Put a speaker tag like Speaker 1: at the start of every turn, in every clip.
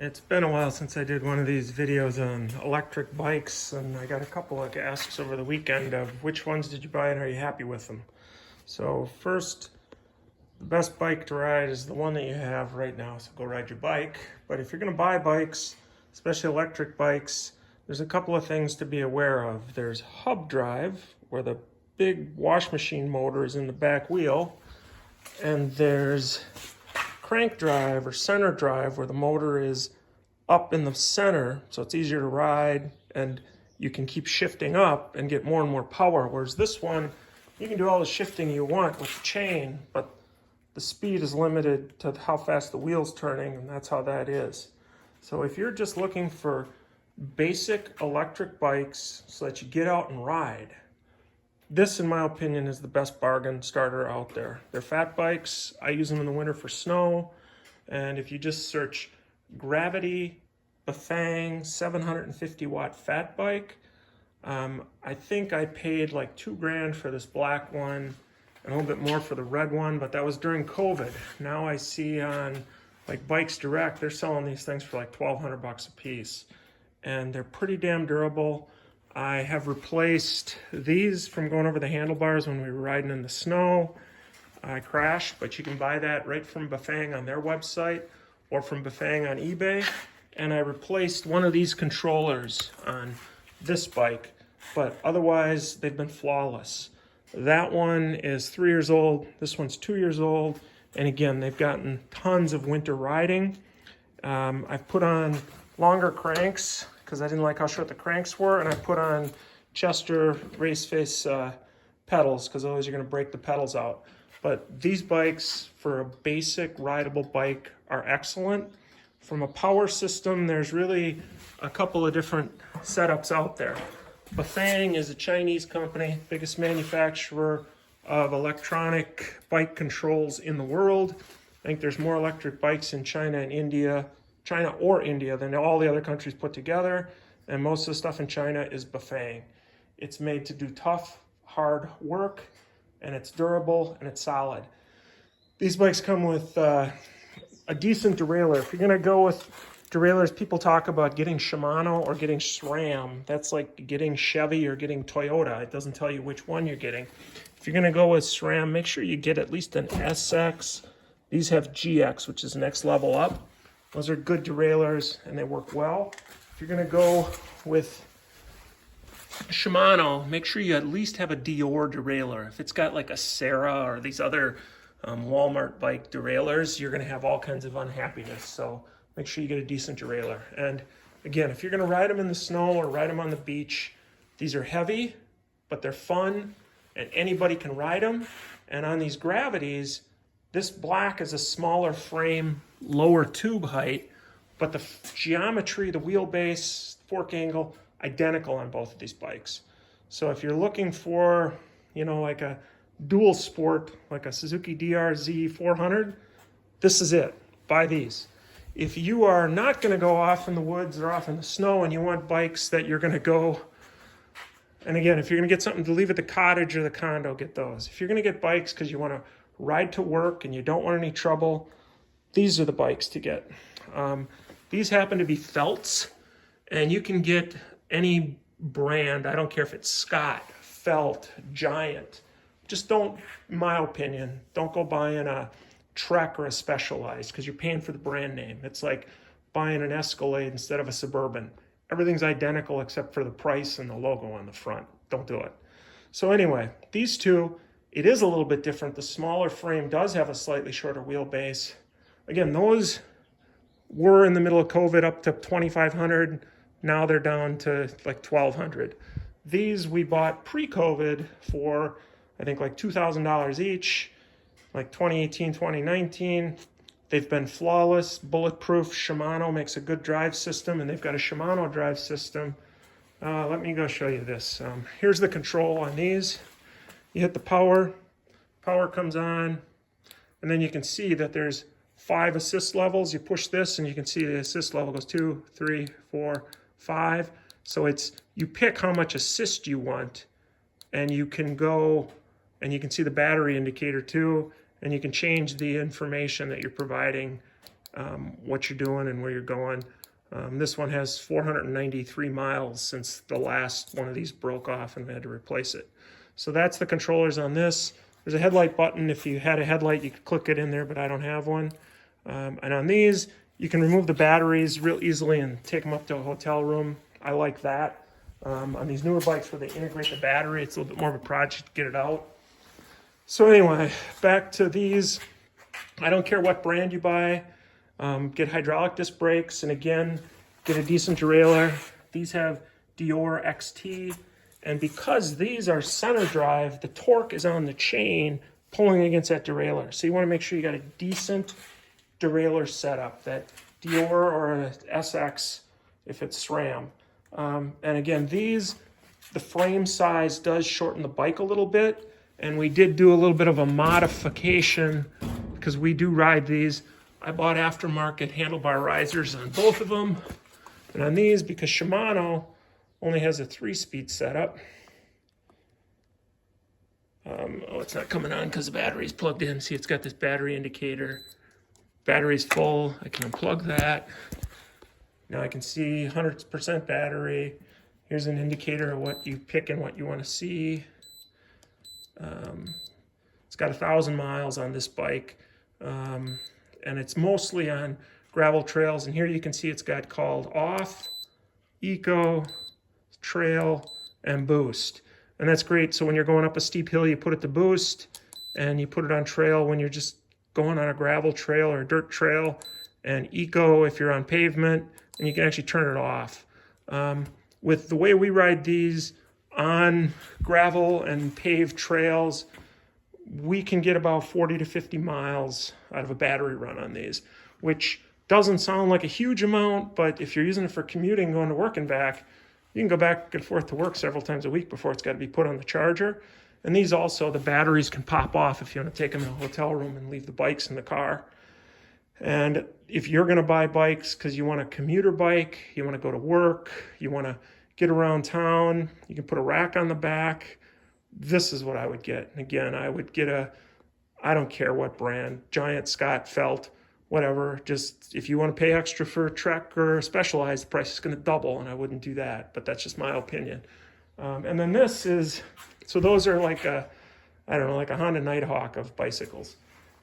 Speaker 1: It's been a while since I did one of these videos on electric bikes, and I got a couple of asks over the weekend of which ones did you buy and are you happy with them? So first, the best bike to ride is the one that you have right now, so go ride your bike. But if you're going to buy bikes, especially electric bikes, there's a couple of things to be aware of. There's hub drive, where the big wash machine motor is in the back wheel, and there's crank drive or center drive, where the motor is up in the center, so it's easier to ride and you can keep shifting up and get more and more power. Whereas this one, you can do all the shifting you want with the chain, but the speed is limited to how fast the wheel's turning, and that's how that is. So if you're just looking for basic electric bikes so that you get out and ride, this, in my opinion, is the best bargain starter out there. They're fat bikes. I use them in the winter for snow. And if you just search Gravity Bafang 750 watt fat bike, I think I paid like $2,000 for this black one and a little bit more for the red one, but that was during COVID. Now I see on like Bikes Direct, they're selling these things for like $1,200 a piece. And they're pretty damn durable. I have replaced these from going over the handlebars when we were riding in the snow. I crashed, but you can buy that right from Bafang on their website or from Bafang on eBay. And I replaced one of these controllers on this bike, but otherwise they've been flawless. That one is 3 years old. This one's 2 years old. And again, they've gotten tons of winter riding. I've put on longer cranks because I didn't like how short the cranks were, and I put on Chester race face pedals because otherwise you're going to break the pedals out. But these bikes, for a basic rideable bike, are excellent. From a power system, there's really a couple of different setups out there. Bafang is a Chinese company, biggest manufacturer of electronic bike controls in the world. I think there's more electric bikes in China or India than all the other countries put together, and most of the stuff in China is Bafang. It's made to do tough, hard work, and it's durable and it's solid. These bikes come with a decent derailleur. If you're gonna go with derailleurs, people talk about getting Shimano or getting SRAM. That's like getting Chevy or getting Toyota. It doesn't tell you which one you're getting. If you're gonna go with SRAM, make sure you get at least an SX. These have GX, which is next level up. Those are good derailleurs and they work well. If you're gonna go with Shimano, make sure you at least have a Dior derailleur. If it's got like a Serra or these other Walmart bike derailleurs, you're gonna have all kinds of unhappiness. So make sure you get a decent derailleur. And again, if you're gonna ride them in the snow or ride them on the beach, these are heavy, but they're fun and anybody can ride them. And on these Gravities, this black is a smaller frame, lower tube height, but the geometry, the wheelbase, fork angle, identical on both of these bikes. So if you're looking for, like a dual sport, like a Suzuki DRZ 400, this is it. Buy these. If you are not going to go off in the woods or off in the snow and you want bikes that you're going to go, and again, if you're going to get something to leave at the cottage or the condo, get those. If you're going to get bikes because you want to ride to work and you don't want any trouble, these are the bikes to get. These happen to be felts, and you can get any brand. I don't care if it's Scott, Felt, Giant. Just don't, in my opinion, don't go buying a Trek or a Specialized because you're paying for the brand name. It's like buying an Escalade instead of a Suburban. Everything's identical except for the price and the logo on the front. Don't do it. So anyway, these two, it is a little bit different. The smaller frame does have a slightly shorter wheelbase. Again, those were in the middle of COVID up to 2,500. Now they're down to like 1,200. These we bought pre-COVID for, I think, like $2,000 each, like 2018, 2019. They've been flawless, bulletproof. Shimano makes a good drive system, and they've got a Shimano drive system. Let me go show you this. Here's the control on these. You hit the power comes on, and then you can see that there's 5 assist levels. You push this and you can see the assist level goes 2, 3, 4, 5. So you pick how much assist you want, and you can go and you can see the battery indicator too, and you can change the information that you're providing what you're doing and where you're going. This one has 493 miles since the last one of these broke off and we had to replace it. So that's the controllers on this. There's a headlight button. If you had a headlight, you could click it in there, but I don't have one. And on these, you can remove the batteries real easily and take them up to a hotel room. I like that. On these newer bikes where they integrate the battery, it's a little bit more of a project to get it out. So anyway, back to these. I don't care what brand you buy. Get hydraulic disc brakes, and again, get a decent derailleur. These have Dior XT, and because these are center drive, the torque is on the chain pulling against that derailleur. So you want to make sure you got a decent derailleur setup, that Dior or a SX if it's SRAM. And again, these, the frame size does shorten the bike a little bit, and we did do a little bit of a modification because we do ride these. I bought aftermarket handlebar risers on both of them, and on these, because Shimano only has a 3-speed setup. Oh, it's not coming on because the battery's plugged in. See, it's got this battery indicator. Battery's full. I can unplug that. Now I can see 100% battery. Here's an indicator of what you pick and what you want to see. It's got 1,000 miles on this bike. And it's mostly on gravel trails. And here you can see it's got called off, eco, trail, and boost. And that's great. So when you're going up a steep hill, you put it to boost, and you put it on trail when you're just going on a gravel trail or a dirt trail, and eco if you're on pavement, and you can actually turn it off. With the way we ride these on gravel and paved trails, we can get about 40 to 50 miles out of a battery run on these, which doesn't sound like a huge amount, but if you're using it for commuting, going to work and back, you can go back and forth to work several times a week before it's got to be put on the charger. And these also, the batteries can pop off if you want to take them in a hotel room and leave the bikes in the car. And if you're going to buy bikes because you want a commuter bike, you want to go to work, you want to get around town, you can put a rack on the back, this is what I would get. And again, I would get I don't care what brand, Giant, Scott, Felt, whatever. Just if you want to pay extra for a Trek or a Specialized, the price is going to double, and I wouldn't do that. But that's just my opinion. And then this is, so those are like a Honda Nighthawk of bicycles.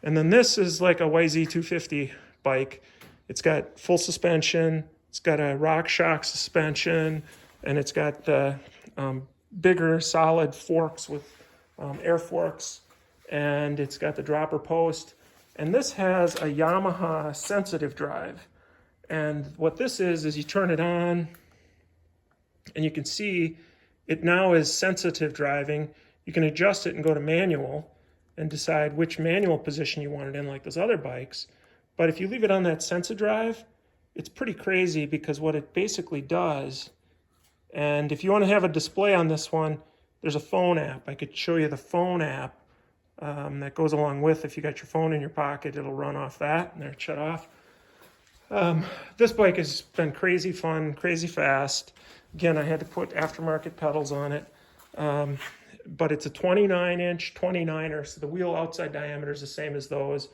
Speaker 1: And then this is like a YZ250 bike. It's got full suspension, it's got a RockShox suspension, and it's got the bigger solid forks with air forks, and it's got the dropper post. And this has a Yamaha sensitive drive. And what this is you turn it on, and you can see it now is sensitive driving. You can adjust it and go to manual and decide which manual position you want it in, like those other bikes. But if you leave it on that sensitive drive, it's pretty crazy because what it basically does, and if you want to have a display on this one, there's a phone app. I could show you the phone app that goes along with. If you got your phone in your pocket, it'll run off that, and there it shut off. This bike has been crazy fun, crazy fast. Again, I had to put aftermarket pedals on it. But it's a 29-inch 29er, so the wheel outside diameter is the same as those.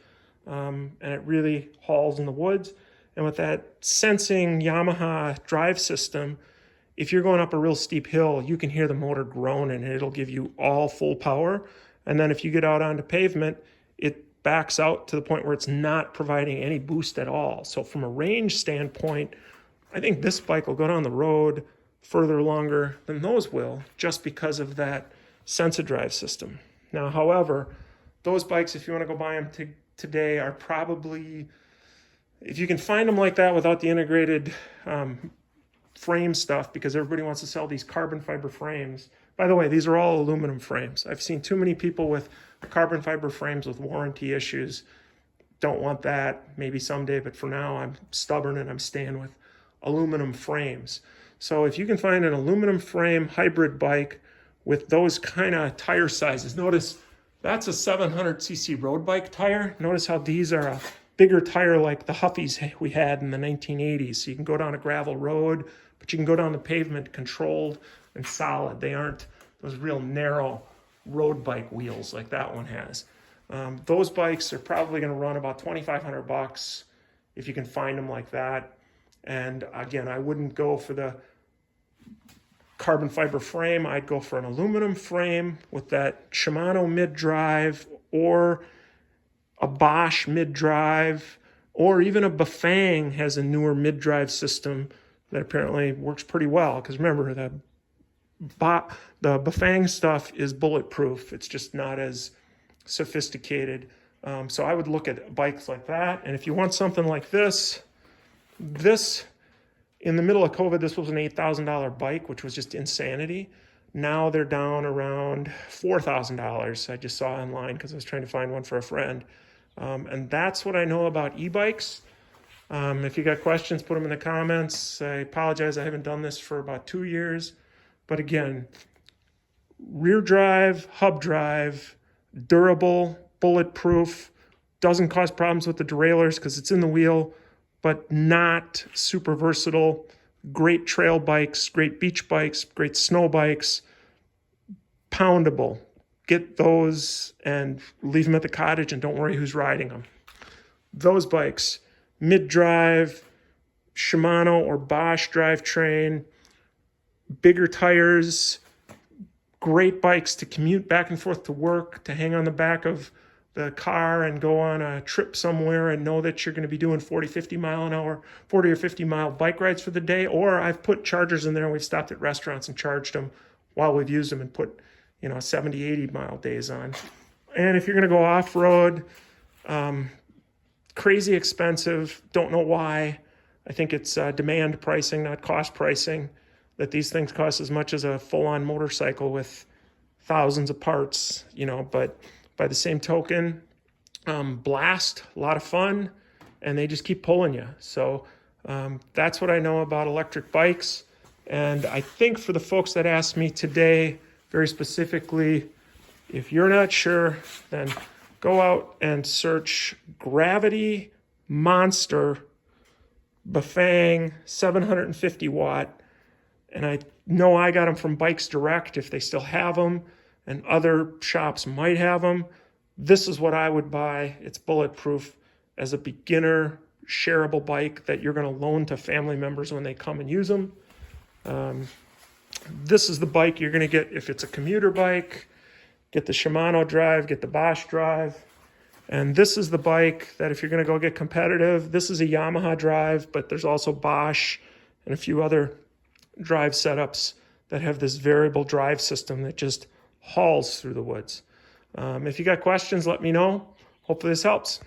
Speaker 1: And it really hauls in the woods. And with that sensing Yamaha drive system, if you're going up a real steep hill, you can hear the motor groaning, and it'll give you all full power. And then if you get out onto pavement, it backs out to the point where it's not providing any boost at all. So from a range standpoint, I think this bike will go down the road further longer than those will, just because of that Sensa drive system. Now, however, those bikes, if you want to go buy them today, are probably, if you can find them like that without the integrated frame stuff, because everybody wants to sell these carbon fiber frames. By the way, these are all aluminum frames. I've seen too many people with carbon fiber frames with warranty issues. Don't want that. Maybe someday, but for now, I'm stubborn and I'm staying with aluminum frames. So if you can find an aluminum frame hybrid bike with those kind of tire sizes, notice that's a 700cc road bike tire. Notice how these are a bigger tire like the Huffies we had in the 1980s. So you can go down a gravel road, but you can go down the pavement controlled and solid. They aren't those real narrow road bike wheels like that one has. Those bikes are probably going to run about $2,500. if you can find them like that. And again, I wouldn't go for the carbon fiber frame. I'd go for an aluminum frame with that Shimano mid-drive, or a Bosch mid-drive, or even a Bafang has a newer mid-drive system that apparently works pretty well. Because remember, the Bafang stuff is bulletproof. It's just not as sophisticated. So I would look at bikes like that. And if you want something like this, in the middle of COVID, this was an $8,000 bike, which was just insanity. Now they're down around $4,000. I just saw online because I was trying to find one for a friend. And that's what I know about e-bikes. If you got questions, put them in the comments. I apologize, I haven't done this for about 2 years. But again, rear drive, hub drive, durable, bulletproof, doesn't cause problems with the derailleurs because it's in the wheel, but not super versatile. Great trail bikes, great beach bikes, great snow bikes, poundable. Get those and leave them at the cottage and don't worry who's riding them. Those bikes, mid-drive, Shimano or Bosch drivetrain, bigger tires, great bikes to commute back and forth to work, to hang on the back of the car and go on a trip somewhere and know that you're going to be doing 40 or 50 mile bike rides for the day. Or I've put chargers in there and we've stopped at restaurants and charged them while we've used them and put 70, 80 mile days on. And if you're going to go off-road, crazy expensive, don't know why. I think it's demand pricing, not cost pricing, that these things cost as much as a full-on motorcycle with thousands of parts, but by the same token, blast, a lot of fun, and they just keep pulling you. So that's what I know about electric bikes. And I think for the folks that asked me today, very specifically, if you're not sure, then go out and search Gravity Monster Bafang 750 watt. And I know I got them from Bikes Direct if they still have them, and other shops might have them. This is what I would buy. It's bulletproof as a beginner shareable bike that you're going to loan to family members when they come and use them. This is the bike you're going to get if it's a commuter bike. Get the Shimano drive, get the Bosch drive. And this is the bike that if you're going to go get competitive, this is a Yamaha drive, but there's also Bosch and a few other drive setups that have this variable drive system that just hauls through the woods. If you got questions, let me know. Hopefully this helps.